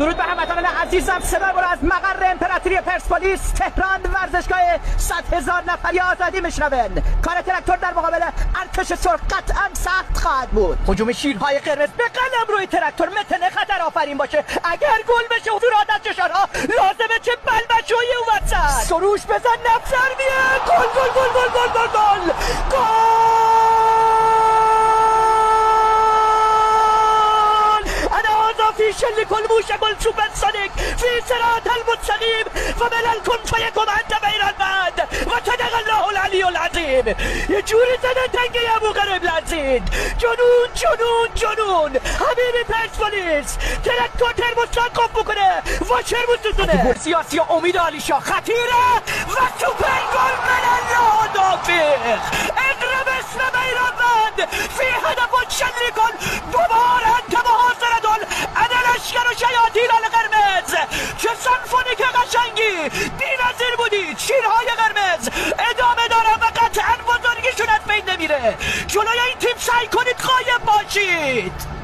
درود به هموطنان عزیزم. صدای ما از مقر امپراتوری پرسپولیس تهران ورزشگاه 100,000 نفری آزادی میشنون. کار تراکتور در مقابل ارتش سرخ قطعا سخت خواهد بود. هجوم شیرهای قرمز به قلم روی تراکتور میتونه خطر آفرین باشه. اگر گل بشه حضورات از چشارها لازمه چه بلبشوی او وسط. سروش بزن نفسر میه. گل گل گل گل گل گل گل شل كل موشك والسوبرسونيك في صراط المستقيم فمن الكون فيكم أنت بين الماد وصدق الله العلي العظيم. یه جوری زدن تنگه ابو غریب لرزید. جنون جنون جنون. حبیبی پرسپولیس تراکتور ترموستات قف بکنه واشر بسوزونه. سیاسی امید علیشا خطیره و سوپر گل من الله دافق. اقرب اسم بیرانوند في هدف شل کن دوباره انت محاصره لشکر و شیاطین قرمز. چه سمفونیک قشنگی بی‌نظیر بودید شیرهای قرمز. ادامه دارم و قطعا بزرگیشون از بین نمیره. جلوی این تیم سعی کنید غایب باشید.